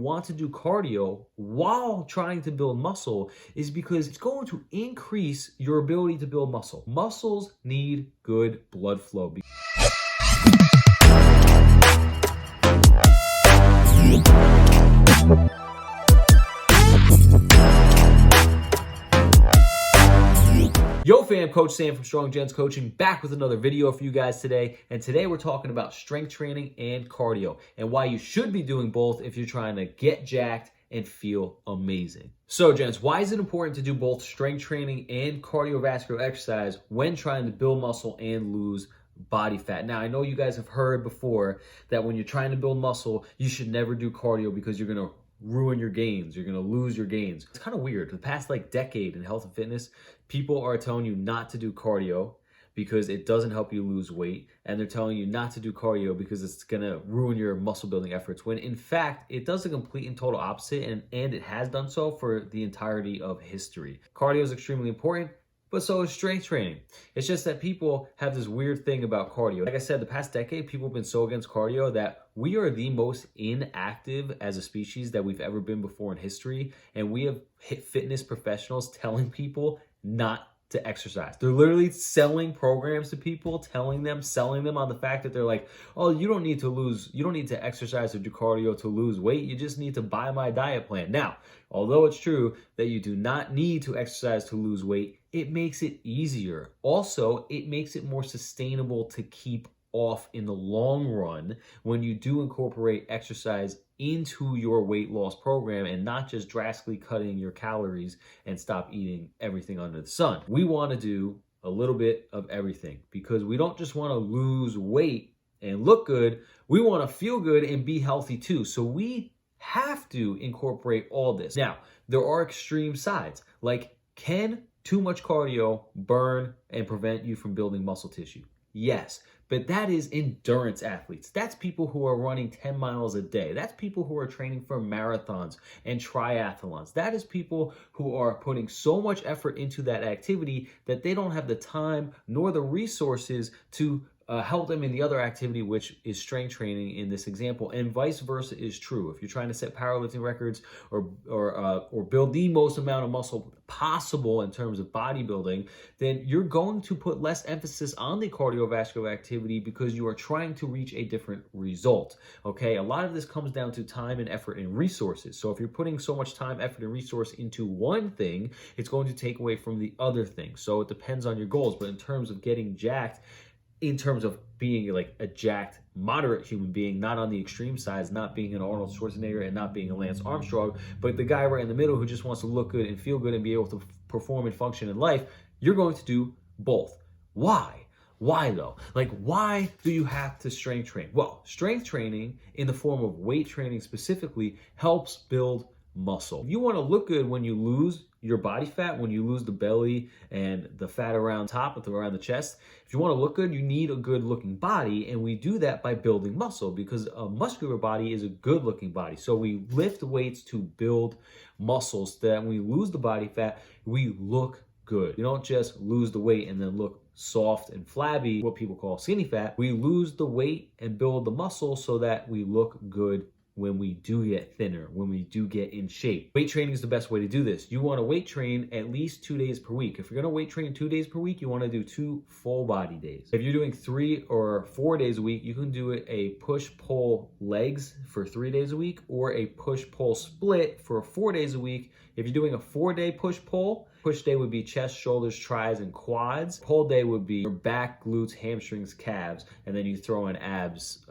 want to do cardio while trying to build muscle is because it's going to increase your ability to build muscle. Muscles need good blood flow. Yo fam, Coach Sam from Strong Gents Coaching, back with another video for you guys today. And today we're talking about strength training and cardio and why you should be doing both if you're trying to get jacked and feel amazing. So gents, why is it important to do both strength training and cardiovascular exercise when trying to build muscle and lose body fat? Now, I know you guys have heard before that when you're trying to build muscle, you should never do cardio because you're going to ruin your gains. You're going to lose your gains. It's kind of weird. For the past decade in health and fitness, people are telling you not to do cardio because it doesn't help you lose weight. And they're telling you not to do cardio because it's going to ruin your muscle building efforts. When in fact, it does the complete and total opposite. And it has done so for the entirety of history. Cardio is extremely important, but so is strength training. It's just that people have this weird thing about cardio. Like I said, the past decade, people have been so against cardio that we are the most inactive as a species that we've ever been before in history. And we have fitness professionals telling people not to exercise. They're literally selling programs to people, selling them on the fact that they're like, oh, you don't need to exercise or do cardio to lose weight. You just need to buy my diet plan. Now, although it's true that you do not need to exercise to lose weight, it makes it easier. Also, it makes it more sustainable to keep off in the long run when you do incorporate exercise into your weight loss program and not just drastically cutting your calories and stop eating everything under the sun. We want to do a little bit of everything because we don't just want to lose weight and look good. We want to feel good and be healthy too. So we have to incorporate all this. Now, there are extreme sides. Like, can too much cardio burn and prevent you from building muscle tissue? Yes, but that is endurance athletes. That's people who are running 10 miles a day. That's people who are training for marathons and triathlons. That is people who are putting so much effort into that activity that they don't have the time nor the resources to help them in the other activity, which is strength training in this example, and vice versa is true. If you're trying to set powerlifting records or build the most amount of muscle possible in terms of bodybuilding, then you're going to put less emphasis on the cardiovascular activity because you are trying to reach a different result. Okay, a lot of this comes down to time and effort and resources. So if you're putting so much time, effort, and resource into one thing, it's going to take away from the other thing. So it depends on your goals. But in terms of getting jacked, in terms of being like a jacked, moderate human being, not on the extreme sides, not being an Arnold Schwarzenegger and not being a Lance Armstrong, but the guy right in the middle who just wants to look good and feel good and be able to perform and function in life, you're going to do both. Why? Why though? Like, why do you have to strength train? Well, strength training in the form of weight training specifically helps build muscle. You want to look good when you lose your body fat, when you lose the belly and the fat around top, around the chest. If you want to look good, you need a good looking body. And we do that by building muscle because a muscular body is a good looking body. So we lift weights to build muscles so that when we lose the body fat, we look good. You don't just lose the weight and then look soft and flabby, what people call skinny fat. We lose the weight and build the muscle so that we look good when we do get thinner, when we do get in shape. Weight training is the best way to do this. You want to weight train at least 2 days per week. If you're going to weight train 2 days per week, you want to do 2 full body days. If you're doing 3 or 4 days a week, you can do it a push-pull legs for 3 days a week or a push-pull split for 4 days a week. If you're doing a 4-day push-pull, push day would be chest, shoulders, tris, and quads. Pull day would be your back, glutes, hamstrings, calves, and then you throw in abs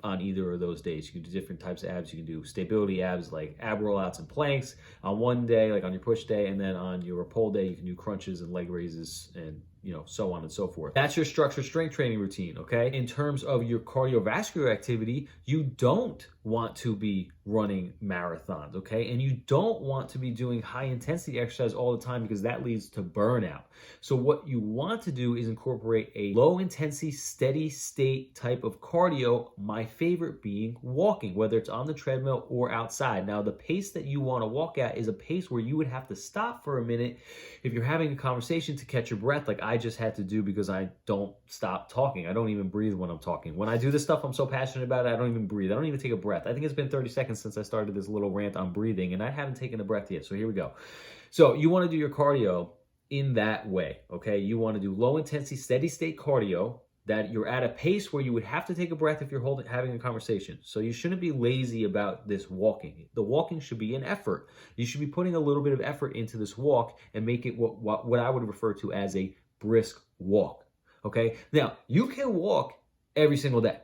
on either of those days. You can do different types of abs. You can do stability abs like ab rollouts and planks on one day, like on your push day, and then on your pull day, you can do crunches and leg raises and so on and so forth. That's your structured strength training routine, okay? In terms of your cardiovascular activity, you don't want to be running marathons, okay? And you don't want to be doing high intensity exercise all the time because that leads to burnout. So what you want to do is incorporate a low intensity, steady state type of cardio, my favorite being walking, whether it's on the treadmill or outside. Now, the pace that you want to walk at is a pace where you would have to stop for a minute if you're having a conversation to catch your breath, like I just had to do because I don't stop talking. I don't even breathe when I'm talking. When I do this stuff, I'm so passionate about it, I don't even breathe. I don't even take a breath. I think it's been 30 seconds seconds since I started this little rant on breathing, and I haven't taken a breath yet. So here we go. So you want to do your cardio in that way, okay? You want to do low intensity, steady state cardio that you're at a pace where you would have to take a breath if you're having a conversation. So you shouldn't be lazy about this walking. The walking should be an effort. You should be putting a little bit of effort into this walk and make it what I would refer to as a brisk walk, okay? Now, you can walk every single day,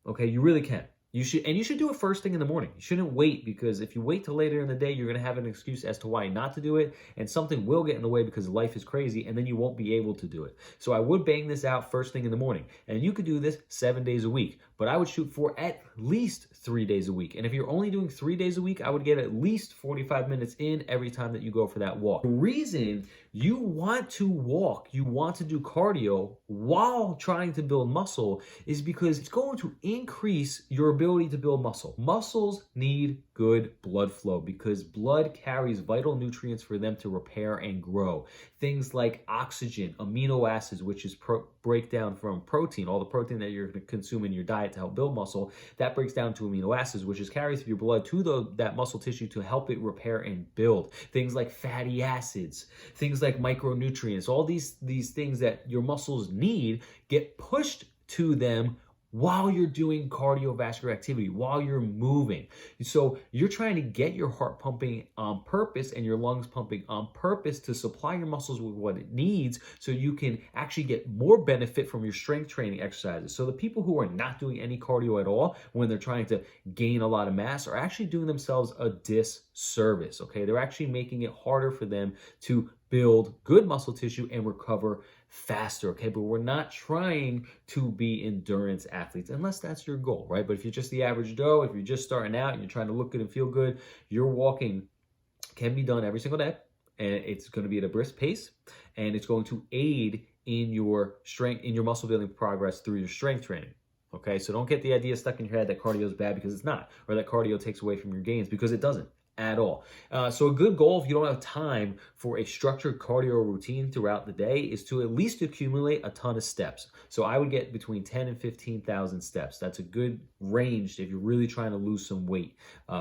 okay? You really can. You should do it first thing in the morning. You shouldn't wait, because if you wait till later in the day, you're going to have an excuse as to why not to do it, and something will get in the way because life is crazy, and then you won't be able to do it. So I would bang this out first thing in the morning, and you could do this 7 days a week, but I would shoot for at least 3 days a week. And if you're only doing 3 days a week, I would get at least 45 minutes in every time that you go for that walk. The reason you want to walk, you want to do cardio while trying to build muscle is because it's going to increase your ability to build muscle. Muscles need good blood flow because blood carries vital nutrients for them to repair and grow. Things like oxygen, amino acids, which is breakdown from protein, all the protein that you're going to consume in your diet to help build muscle, that breaks down to amino acids, which is carries through your blood to that muscle tissue to help it repair and build. Things like fatty acids, things like micronutrients, all these things that your muscles need get pushed to them while you're doing cardiovascular activity, while you're moving. So you're trying to get your heart pumping on purpose and your lungs pumping on purpose to supply your muscles with what it needs so you can actually get more benefit from your strength training exercises. So the people who are not doing any cardio at all when they're trying to gain a lot of mass are actually doing themselves a disservice, okay? They're actually making it harder for them to build good muscle tissue and recover faster, okay? But we're not trying to be endurance athletes unless that's your goal, right? But if you're just the average Joe, if you're just starting out and you're trying to look good and feel good, your walking can be done every single day, and it's going to be at a brisk pace, and it's going to aid in your strength, in your muscle building progress through your strength training. Okay, so don't get the idea stuck in your head that cardio is bad, because it's not, or that cardio takes away from your gains, because it doesn't at all. So a good goal, if you don't have time for a structured cardio routine throughout the day, is to at least accumulate a ton of steps. So I would get between 10 and 15,000 steps. That's a good range if you're really trying to lose some weight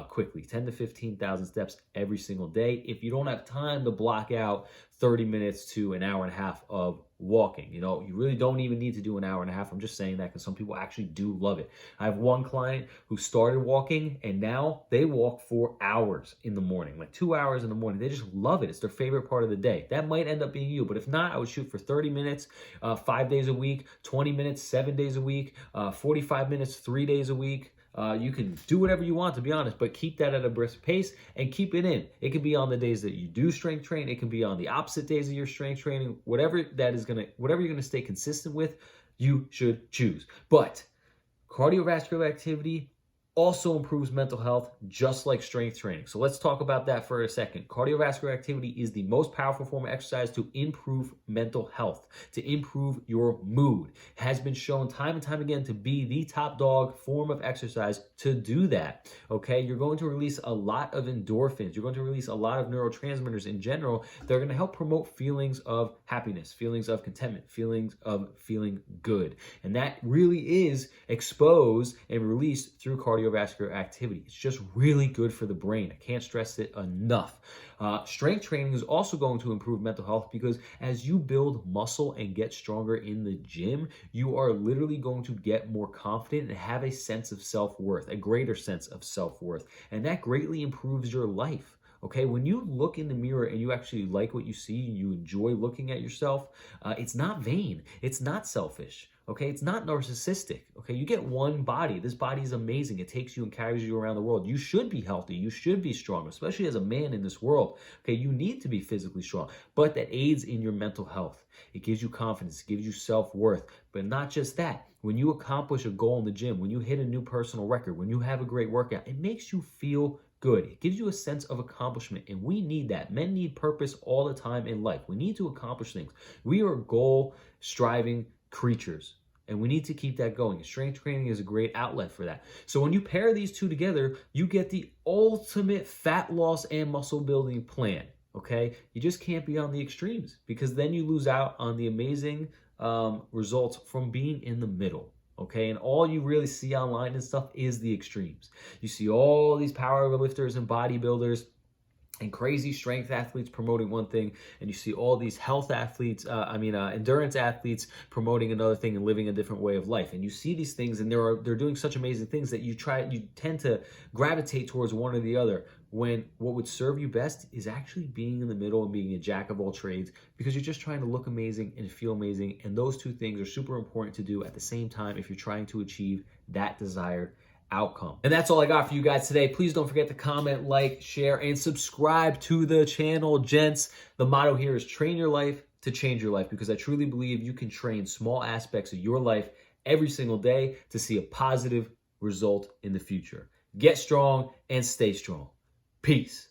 quickly. 10 to 15,000 steps every single day. If you don't have time to block out 30 minutes to an hour and a half of walking, you know, you really don't even need to do an hour and a half. I'm just saying that because some people actually do love it. I have one client who started walking and now they walk for hours in the morning, like 2 hours in the morning. They just love it. It's their favorite part of the day. That might end up being you, but if not, I would shoot for 30 minutes, 5 days a week, 20 minutes, 7 days a week, 45 minutes, 3 days a week. You can do whatever you want, to be honest, but keep that at a brisk pace and keep it in. It can be on the days that you do strength train. It can be on the opposite days of your strength training. Whatever you're gonna stay consistent with, you should choose. But cardiovascular activity also improves mental health, just like strength training. So let's talk about that for a second. Cardiovascular activity is the most powerful form of exercise to improve mental health, to improve your mood. It has been shown time and time again to be the top dog form of exercise to do that, okay? You're going to release a lot of endorphins. You're going to release a lot of neurotransmitters in general. They're going to help promote feelings of happiness, feelings of contentment, feelings of feeling good. And that really is exposed and released through cardiovascular activity. It's just really good for the brain. I can't stress it enough. Strength training is also going to improve mental health because as you build muscle and get stronger in the gym, you are literally going to get more confident and have a sense of self-worth, a greater sense of self-worth. And that greatly improves your life. Okay, when you look in the mirror and you actually like what you see, you enjoy looking at yourself, it's not vain, it's not selfish. Okay, it's not narcissistic. Okay, you get one body. This body is amazing. It takes you and carries you around the world. You should be healthy. You should be strong, especially as a man in this world. Okay, you need to be physically strong, but that aids in your mental health. It gives you confidence, it gives you self-worth. But not just that. When you accomplish a goal in the gym, when you hit a new personal record, when you have a great workout, it makes you feel good. It gives you a sense of accomplishment, and we need that. Men need purpose all the time in life. We need to accomplish things. We are goal-striving creatures, and we need to keep that going. Strength training is a great outlet for that. So when you pair these two together, you get the ultimate fat loss and muscle building plan, okay? You just can't be on the extremes because then you lose out on the amazing results from being in the middle. Okay, and all you really see online and stuff is the extremes. You see all these power lifters and bodybuilders and crazy strength athletes promoting one thing, and you see all these health athletes, endurance athletes promoting another thing and living a different way of life. And you see these things, and they're doing such amazing things that you tend to gravitate towards one or the other, when what would serve you best is actually being in the middle and being a jack of all trades, because you're just trying to look amazing and feel amazing. And those two things are super important to do at the same time if you're trying to achieve that desired outcome. And that's all I got for you guys today. Please don't forget to comment, like, share, and subscribe to the channel, gents. The motto here is train your life to change your life, because I truly believe you can train small aspects of your life every single day to see a positive result in the future. Get strong and stay strong. Peace.